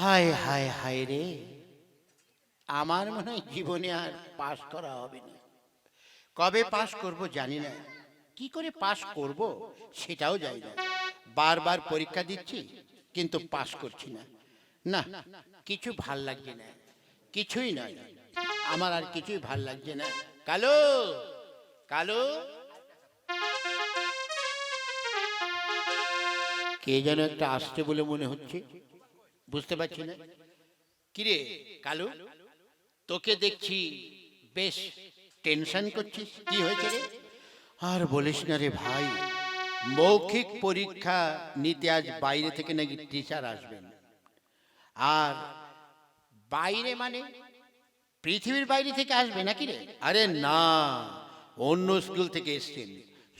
হায় হায় হায় রে, আমার মনে হয় জীবনে আর পাশ করা হবে না। কবে পাশ করব জানি না, কি করে পাশ করব সেটাও জানি না। বারবার পরীক্ষা দিচ্ছি কিন্তু পাশ করছি না। না, কিছু ভাল লাগছে না, কিছুই নয়, আমার আর কিছুই ভাল লাগছে না। কালো, কালো, কে যেন একটা আসছে বলে মনে হচ্ছে, বুঝতে পারছি না। কিরে কালু, তোকে দেখছি বেশ টেনশন করছিস, কি হয়েছে রে? আর বলিস না রে ভাই, মৌখিক পরীক্ষা নিতে আজ বাইরে থেকে নাকি টিচার আসবেন। আর বাইরে মানে পৃথিবীর বাইরে থেকে আসবে নাকি রে? আরে না, অন্য স্কুল থেকে এসছেন,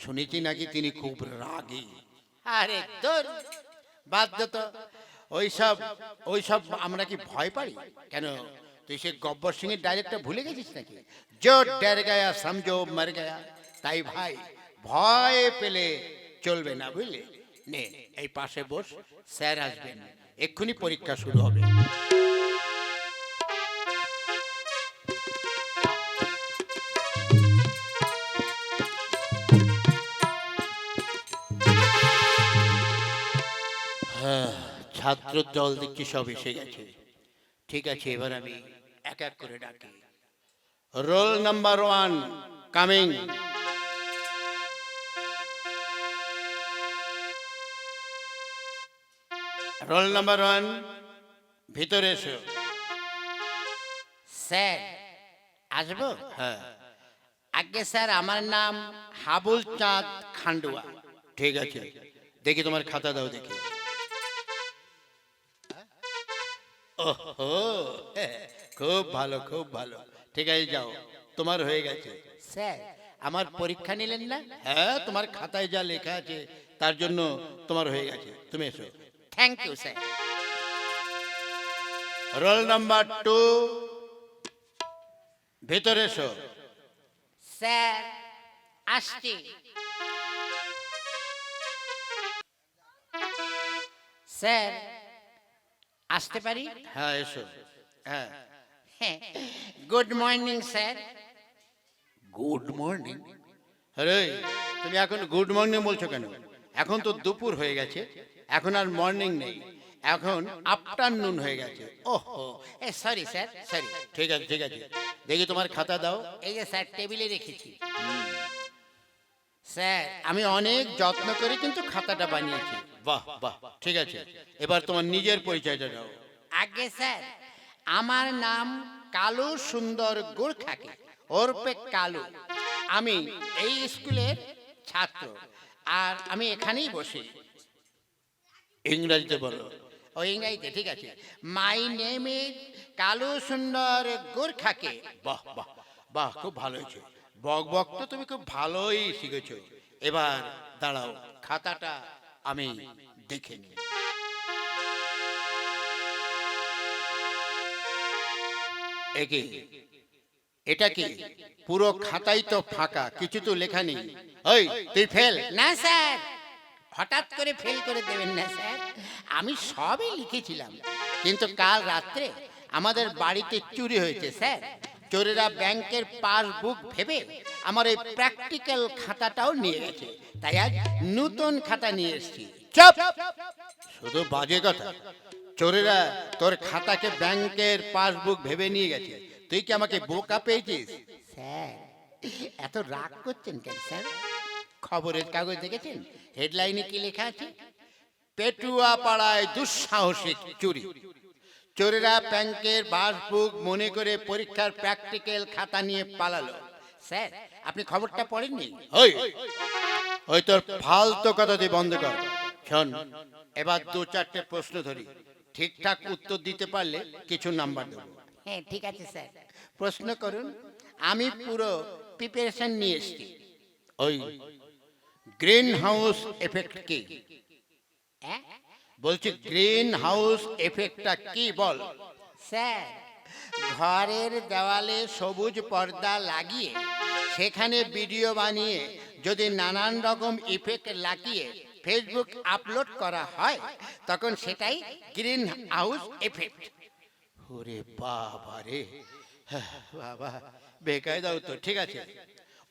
শুনেছি নাকি তিনি খুব রাগী। আরে তোর বাদ দে তো, ওইসব ওইসব আমরা কি ভয় পাই কেন? তুই সে গব্বর সিং এর ডাইরেক্টর ভুলে গেছিস নাকি? জো ডর গয়া সমঝো মর গয়া। তাই ভাই, ভয় পেলে চলবে না, বুঝলে? নে, এই পাশে বস, স্যার আসবেন, এক্ষুনি পরীক্ষা শুরু হবে। হ্যাঁ, ছাত্র দল দেখছি সব এসে গেছে। ঠিক আছে, এবার আমি এক এক করে ডাকি। Roll number 1 coming. Roll number 1, ভিতরে এসো। স্যার আসবো? হ্যাঁ। আগে স্যার, আমার নাম হাবুল চাঁদ খান্ডুয়া। ঠিক আছে, দেখি তোমার খাতা দাও দেখি। ওহো, খুব ভালো খুব ভালো। ঠিক আছে, যাও, তোমার হয়ে গেছে। স্যার, আমার পরীক্ষা নিলেন না? হ্যাঁ, তোমার খাতায় যা লেখা আছে তার জন্য তোমার হয়ে গেছে, তুমি এসো। Thank you sir. Roll number 2, ভেতরে এসো। স্যার আসছি। স্যার আসতে পারি? হ্যাঁ এসো। হ্যাঁ। Good morning sir. Good morning? আরে, তুমি এখন গুড মর্নিং বলছো কেন? এখন তো দুপুর হয়ে গেছে, এখন আর মর্নিং নেই, এখন আফটারনুন হয়ে গেছে। ওহো, সরি স্যার, সরি। ঠিক আছে ঠিক আছে, দেখি তোমার খাতা দাও। এই যে স্যার, টেবিলে রেখেছি। স্যার, আমি অনেক যত্ন করে কিন্তু খাতাটা বানিয়েছি। বাহ বাহ, ঠিক আছে, এবার তোমার নিজের পরিচয়টা দাও। আগে স্যার, আমার নাম কালু সুন্দর গোর্খাকে, ওরপে কালু। আমি এই স্কুলের ছাত্র, আর আমি এখানেই বসি। ইংরেজিতে বলো। ও ইংরেজিতে, ঠিক আছে। মাই নেম ইজ কালু সুন্দর গোর্খাকে। বাহ বাহ বাহ, খুব ভালো হয়েছে। বক বক তো তুমি খুব ভালোই শিখেছো। এবার দাঁড়াও, খাতাটা আমি দেখে নিই। একে, এটা কি? পুরো খাতাই তো ফাঁকা, কিছু তো লেখা নেই। ওই, তুই ফেল। না স্যার, হঠাৎ করে ফেল করে দেবেন না স্যার, আমি সবই লিখেছিলাম, কিন্তু কাল রাত্রে আমাদের বাড়িতে চুরি হয়েছে স্যার। চোরেরা ব্যাংকের পাসবুক ভেবে আমার এই প্র্যাকটিক্যাল খাতাটাও নিয়ে গেছে, তাই আজ নতুন খাতা নিয়ে এসেছি। চুপ! শুধু বাজে কথা। চোরেরা তোর খাতাকে ব্যাংকের পাসবুক ভেবে নিয়ে গেছে, তুই কি আমাকে বোকা পেয়েছিস? স্যার, এত রাগ করছেন কেন স্যার? খবরের কাগজ দেখেছেন? হেডলাইনে কি লেখা আছে? পেটুয়া পাড়ায় দুঃসাহসিক চুরি। চোরেরা ব্যাংকের পাসবুক মনে করে পরীক্ষার প্র্যাকটিক্যাল খাতা নিয়ে পালালো। স্যার, আপনি খবরটা পড়েননি? ওই ওই তোর ফালতু কথা দিয়ে বন্ধ কর। শোন, এবার 2-4টে প্রশ্ন ধরি, ঠিকঠাক উত্তর দিতে পারলে কিছু নাম্বার দেবো। হ্যাঁ ঠিক আছে স্যার, প্রশ্ন করুন, আমি পুরো প্রিপারেশন নিয়ে এসেছি। ওই গ্রিন হাউস এফেক্ট কি? বলছি গ্রিন হাউস এফেক্টটা কি বল। স্যার, ঘরের দেওয়ালে সবুজ পর্দা লাগিয়ে সেখানে ভিডিও বানিয়ে যদি নানান রকম ইফেক্ট লাগিয়ে ফেসবুক আপলোড করা হয় তখন সেটাই গ্রিন হাউস এফেক্ট। ওরে বাবা রে, বাবা বেকায়দা উত্তর। ঠিক আছে,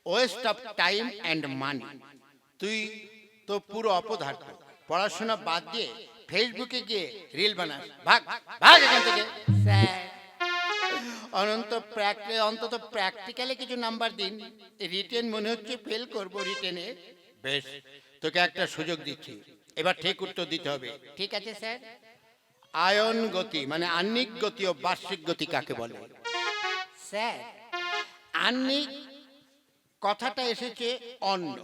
West of time and money. তুই তো পুরো অপদার্থ, পড়াশোনা বাদ দিয়ে ফেসবুকে গিয়ে রিল বানাস। ভাগ ভাগ এখান থেকে। স্যার অন্তত প্র্যাকটিক্যালে কিছু নাম্বার দিন। রিটেন মনে হচ্ছে ফেল করব রিটেনে। বেশ, তোকে একটা সুযোগ দিচ্ছি, এবার ঠিক উত্তর দিতে হবে। ঠিক আছে স্যার। আয়ন গতি মানে আহ্নিক গতি ও বার্ষিক গতি কাকে বলে? স্যার আহ্নিক কথাটা এসেছে অন্ন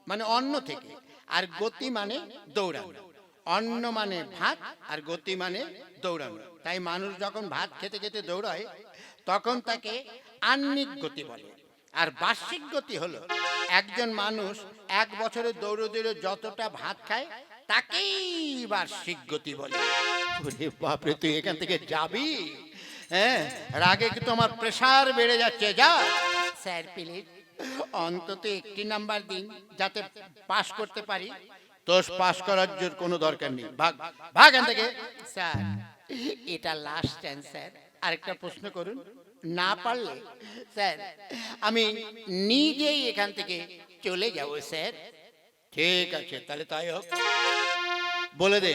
মানে অন্ন থেকে, আর গতি মানে দৌড়ানো। অন্ন মানে ভাত আর গতি মানে দৌড়ানো। তাই মানুষ যখন ভাত খেতে খেতে দৌড়ায় তখন তাকে আহ্নিক গতি বলে। আর বার্ষিক গতি হলো একজন মানুষ এক বছরে দৌড়ে দৌড়ে যতটা ভাত খায় তাকেই বার্ষিক গতি বলে। ওরে বাপরে, তুই এখান থেকে যাবি? হ্যাঁ, রাগে কি তোমার প্রেসার বেড়ে যাচ্ছে? যা। স্যার প্লিজ অন্তত একটি নাম্বার দিন যাতে পাস করতে পারি। তোর পাস করার জন্য কোনো দরকার নেই, ভাগ ভাগ এখান থেকে। স্যার এটা লাস্ট চান্স স্যার, আরেকটা প্রশ্ন করুন। না পারলে স্যার আমি নিজেই এখান থেকে চলে যাব স্যার। ঠিক আছে, তাহলে তাই হোক। বলে দে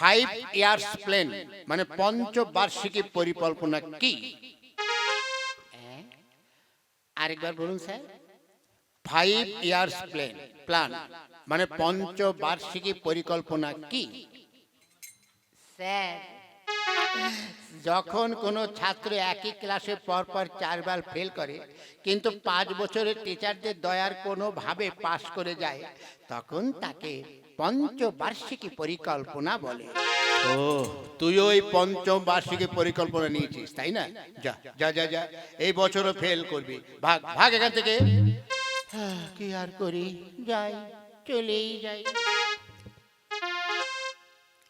5 ইয়ার্স প্ল্যান মানে পঞ্চবার্ষিকী পরিকল্পনা কি? আরেকবার বলুন স্যার। 5 ইয়ার্স প্ল্যান মানে পঞ্চবার্ষিকী পরিকল্পনা কি? স্যার যখন কোনো ছাত্র একই ক্লাসে পরপর 4 বার ফেল করে কিন্তু 5 বছরের টিচারদের দয়ার কোনোভাবে পাশ করে যায় তখন তাকে পঞ্চবার্ষিকী পরিকল্পনা বলে। ও, তুই ওই পঞ্চবার্ষিকী পরিকল্পনা নিয়েছিস তাই না? যা যা যা যা, এই বছরও ফেল করবি। ভাগ ভাগ এখান থেকে। কি আর করি, যাই, চলেই যাই।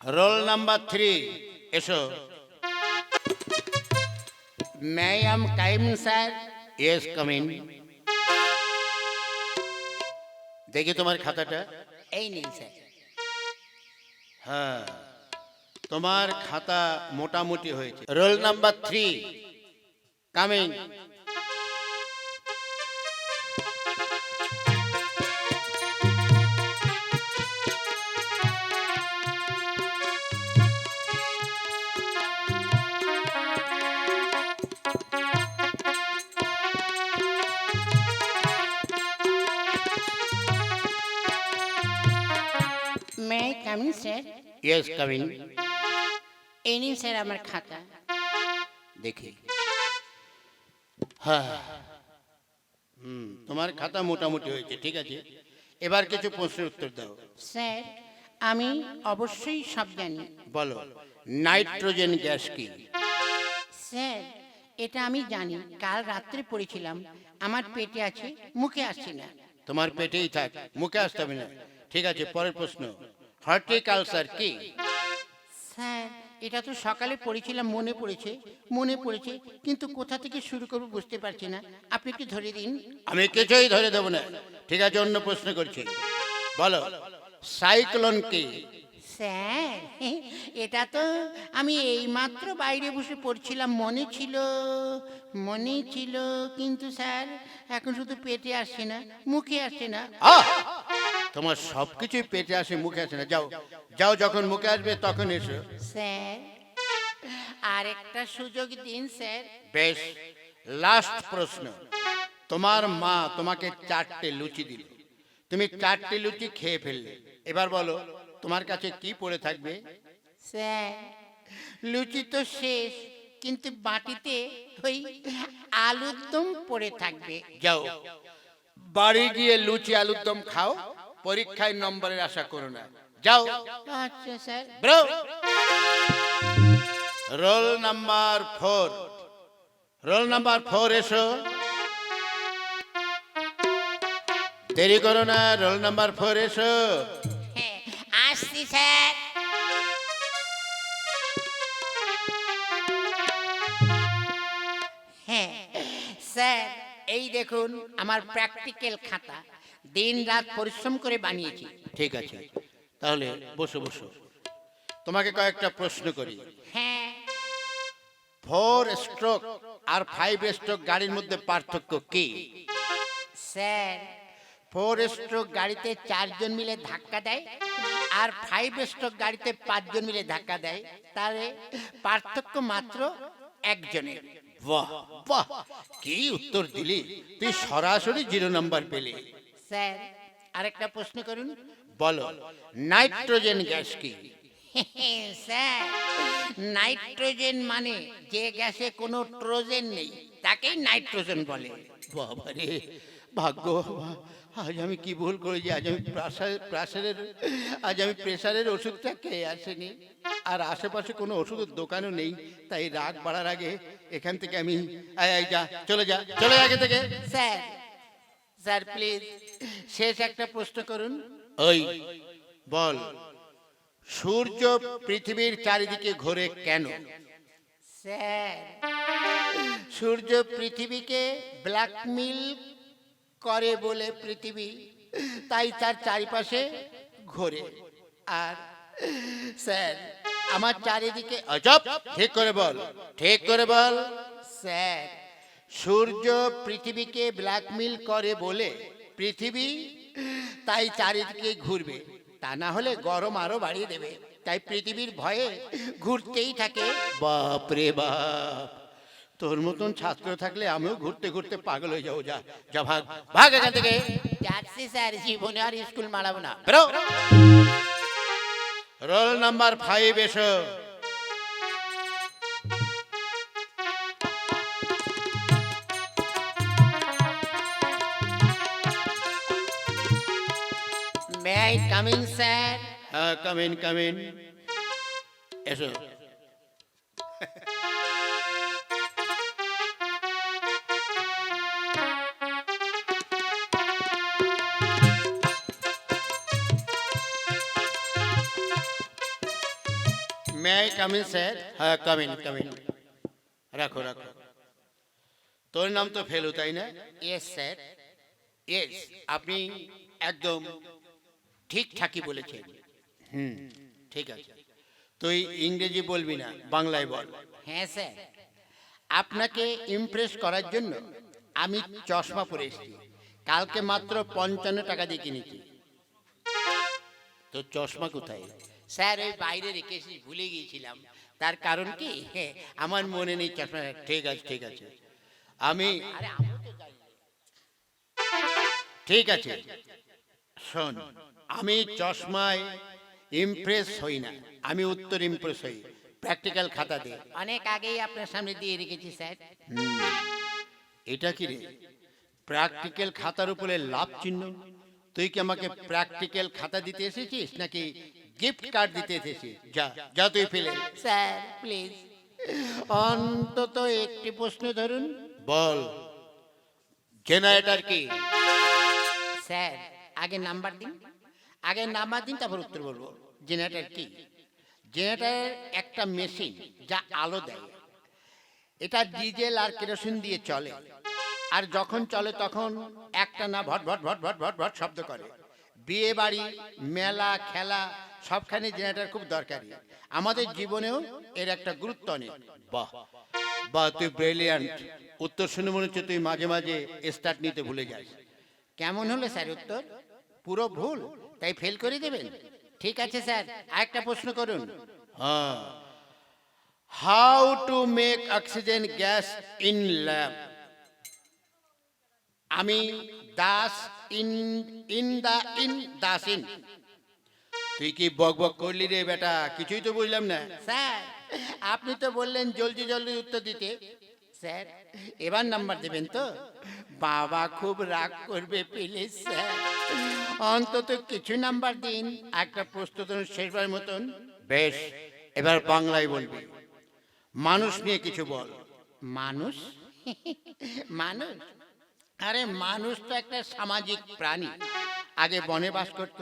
রোল নাম্বার 3 এসো। May I am come sir. Yes come in. দেখি তোমার খাতাটা। এই নিন স্যার। হ্যাঁ, তোমার খাতা মোটামুটি হয়েছে। Roll number 3 coming. May I come in sir? Yes come in. এই নিন স্যার আমার খাতা। দেখি। হ্যাঁ, তোমার খাতা মোটামুটি হয়েছে, ঠিক আছে। এবার কিছু প্রশ্নের উত্তর দাও। স্যার আমি অবশ্যই সব জানি। বলো, নাইট্রোজেন গ্যাস কি? স্যার এটা আমি জানি, কাল রাত্রে পড়েছিলাম। আমার পেটে আছে, মুখে আসছে না। তোমার পেটেই থাক, মুখে আসতে হবে না। ঠিক আছে, পরের প্রশ্ন। হর্টিকালচার কি? স্যার এটা তো সকালে পড়েছিলাম, মনে পড়েছে কিন্তু কোথা থেকে শুরু করব বুঝতে পারছি না। আপনি একটু ধরে দিন। আমি কিছুই ধরে দেব না। ঠিক আছে, অন্য প্রশ্ন করছি। বলো, সাইক্লোন কি? স্যার এটা তো আমি এইমাত্র বাইরে বসে পড়ছিলাম, মনে ছিল কিন্তু স্যার এখন শুধু পেটে আসছে না, মুখে আসছে না। তোমার সবকিছুই পেটে আসে, মুখে আসে না। যাও যাও, যখন মুখে আসবে তখন এসো। স্যার আরেকটা সুযোগ দিন স্যার। বেশ, লাস্ট প্রশ্ন। তোমার মা তোমাকে 4টে লুচি দিল, তুমি 4টে লুচি খেয়ে ফেললে। এবার বলো তোমার কাছে কি পড়ে থাকবে? স্যার লুচি তো শেষ, কিন্তু বাটিতে ওই আলুর দম পড়ে থাকবে। যাও বাড়ি গিয়ে লুচি আলুর দম খাও, পরীক্ষায় নম্বরের আশা করো না। যাও। আচ্ছা sir. Bro. Roll number 4। Roll number 4 এসো। দেরি করো না, রোল নাম্বার 4 এসো। আসছি স্যার। হ্যাঁ স্যার, এই দেখুন আমার প্র্যাকটিক্যাল খাতা, দিন রাত পরিশ্রম করে বানিয়েছি। ঠিক আছে, তাহলে বসো বসো, তোমাকে কয়েকটা প্রশ্ন করি। হ্যাঁ 4 স্ট্রোক আর 5 স্ট্রোক গাড়ির মধ্যে পার্থক্য কি? স্যার 4 স্ট্রোক গাড়িতে 4 জন মিলে ধাক্কা দেয় আর 5 স্ট্রোক গাড়িতে 5 জন মিলে ধাক্কা দেয়, তাহলে পার্থক্য মাত্র একজনের। বাহ বাহ, কি উত্তর দিলি, তুই সরাসরি 0 নাম্বার পেলি। স্যার আরেকটা প্রশ্ন করুন। বলো, নাইট্রোজেন গ্যাস কি? স্যার নাইট্রোজেন মানে যে গ্যাসে কোনো ট্রোজেন নেই তাকেই নাইট্রোজেন বলে। বাবারে, ভাগ্য, আজ আমি কি ভুল করেছি, আজ আমি প্রেসারের ওষুধটা খেয়ে আসিনি, আর আশেপাশে কোনো ওষুধের দোকানও নেই, তাই রাগ বাড়ার আগে এখান থেকে আমি যা চলে যা আগে থেকে। স্যার স্যার প্লিজ শেষ একটা প্রশ্ন করুন। ওই বল, সূর্য পৃথিবীর চারিদিকে ঘোরে কেন? স্যার সূর্য পৃথিবীকে ব্ল্যাকমেইল করে বলে পৃথিবী তাই তার চারিপাশে ঘোরে। আর স্যার আমার চারিদিকে আজব, ঠিক করে বল, ঠিক করে বল। স্যার সূর্য পৃথিবীকে ব্ল্যাকমেইল করে বলে পৃথিবী তাই চারিদিকে ঘুরবে, তা না হলে গরম আরো বাড়িয়ে দেবে, তাই পৃথিবীর ভয়ে ঘুরতেই থাকে। বাপ রে বাপ, তোর মতন ছাত্র থাকলে আমিও ঘুরতে ঘুরতে পাগল হয়ে যাবো। যা যা, ভাগ ভাগ এখান থেকে। যাচ্ছি স্যার, জীবনে আর স্কুল মারাবো না। বেরো। রোল নাম্বার 5 এসো। May I come in sir? হ্যাঁ, কাম ইন, কাম ইন, এসো। May I come in sir? হ্যাঁ, কাম ইন, কাম ইন। রাখো রাখো। তোর নাম তো ফেলু, তাই না? Yes sir. ইয়েস, আপনি একদম ঠিকঠাকই বলেছেন। ঠিক আছে, তুই ইংরেজি বলবি না, বাংলায় বল। হ্যাঁ স্যার। আপনাকে ইমপ্রেস করার জন্য আমি চশমা পরে এসেছি, কালকে মাত্র 55 টাকা দিয়ে কিনেছি। তো চশমা কোথায়? স্যার ওই বাইরে রেখে এসে ভুলে গিয়েছিলাম। তার কারণ কি আমার মনে নেই চশমা। ঠিক আছে ঠিক আছে, আমি আরে আমি তো জানি না। ঠিক আছে, শোন, আমি চশমায় ইমপ্রেস হই না, আমি উত্তর ইমপ্রেস হই। প্র্যাকটিক্যাল খাতা দে। অনেক আগেই আপনার সামনে দিয়ে রেখেছি স্যার। এটা কি রে, প্র্যাকটিক্যাল খাতার উপরে লাভ চিহ্ন? তুই কি আমাকে প্র্যাকটিক্যাল খাতা দিতে এসেছিস নাকি গিফট কার্ড দিতে এসেছিস? যা যা, তুই ফেলে। স্যার প্লিজ অন্তত একটি প্রশ্ন ধরুন। বল, জেনারেটর কি? স্যার আগে নাম্বার দিন, আগে নাম্বার দিন তারপর উত্তর বলবো। জেনারেটর কি? জেনারেটর একটা মেশিন যা আলো দেয়। এটা ডিজেল আর কেরোসিন দিয়ে চলে, আর যখন চলে তখন একটা না ভট ভট ভট ভট ভট ভট শব্দ করে। বিয়ে বাড়ি, মেলা, খেলা সবখানে জেনারেটর খুব দরকারি। আমাদের জীবনেও এর একটা গুরুত্ব অনেক। বাহ বাহ, তুই ব্রিলিয়ান্ট। উত্তর শুনে মনে হচ্ছে তুই মাঝে মাঝে স্টার্ট নিতে ভুলে যাস। কেমন হলো স্যার উত্তর? পুরো ভুল, তাই ফেল করে দেবেন? ঠিক আছে স্যার, আরেকটা প্রশ্ন করুন। হ্যাঁ, how to make oxygen gas in lab? আমি দাস ইন ইন দা ইন দাস ইন। তুই কি বক বক করলি রে বেটা? কিছুই তো বুঝলাম না। স্যার আপনি তো বললেন জলদি জলদি উত্তর দিতে। স্যার এবার নাম্বার দেবেন তো? বাবা খুব রাগ করবে প্লিজ স্যার, অন্তত কিছু নাম্বার দিন। একটা প্রশ্ন ধরুন শেষবার মতন। বেশ, এবার বাংলায় বলবি। মানুষ নিয়ে কিছু বল। মানুষ? মানুষ? আরে মানুষ তো একটা সামাজিক প্রাণী। আগে বনে বাস করত,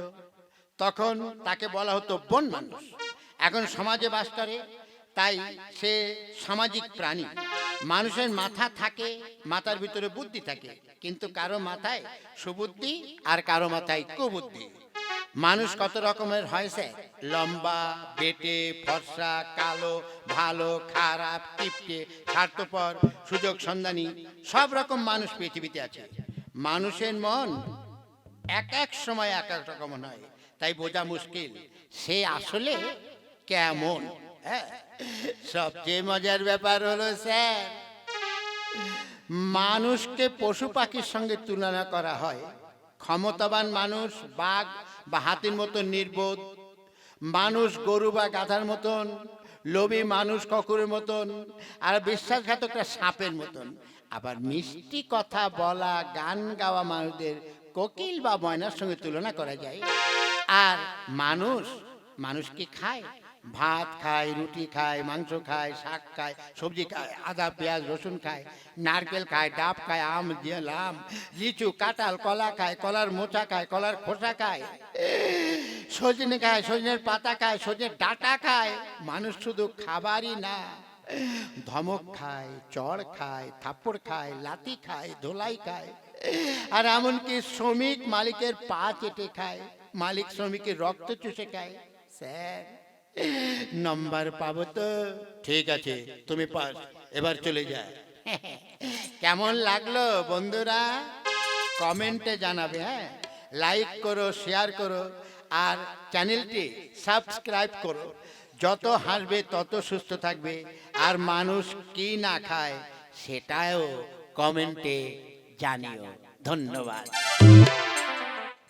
তখন তাকে বলা হতো বন মানুষ। এখন সমাজে বাস করে, তাই সে সামাজিক প্রাণী। মানুষের মাথা থাকে, মাথার ভিতরে বুদ্ধি থাকে, কিন্তু কারো মাথায় সুবুদ্ধি আর কারো মাথায় কুবুদ্ধি। মানুষ কত রকমের হয় স্যার, লম্বা, বেটে, ফর্সা, কালো, ভালো, খারাপ, কিপটে, স্বার্থপর, সুযোগ সন্ধানী, সব রকম মানুষ পৃথিবীতে আছে। মানুষের মন এক এক সময় এক এক রকম হয়, তাই বোঝা মুশকিল সে আসলে কেমন। হ্যাঁ, সবচেয়ে মজার ব্যাপার হলো স্যার, মানুষকে পশু পাখির সঙ্গে তুলনা করা হয়। ক্ষমতাবান মানুষ বাঘ বা হাতির মতন নির্বোধ, মানুষ গরু বা গাধার মতন, লোভী মানুষ কুকুরের মতন, আর বিশ্বাসঘাতকরা সাপের মতন। আবার মিষ্টি কথা বলা, গান গাওয়া মানুষদের কোকিল বা ময়নার সঙ্গে তুলনা করা যায়। আর মানুষ, মানুষ কি খায়? ভাত খায়, রুটি খায়, মাংস খায়, শাক খায়, সবজি খায়, আদা পেঁয়াজ রসুন খায়, নারকেল খায়, ডাব খায়, আম লাম, লিচু, কাঁঠাল, কলা খায়, কলার মোচা খায়, কলার খোসা খায়, সজনে খায়, সজনের পাতা খায়, সজনের ডাঁটা খায়। মানুষ শুধু খাবারই না, ধমক খায়, চড় খায়, থাপ্পড় খায়, লাথি খায়, ধোলাই খায়, আর এমনকি শ্রমিক মালিকের পা চেটে খায়, মালিক শ্রমিকের রক্ত চুষে খায়। স্যার, নম্বর পাবো তো? ঠিক আছে, তুমি পাস, এবার চলে যায়। কেমন লাগলো বন্ধুরা? কমেন্টে জানাবে। হ্যাঁ, লাইক করো, শেয়ার করো, আর চ্যানেলটি সাবস্ক্রাইব করো। যত হাসবে তত সুস্থ থাকবে। আর মানুষ কি না খায় সেটাও কমেন্টে জানিও। ধন্যবাদ।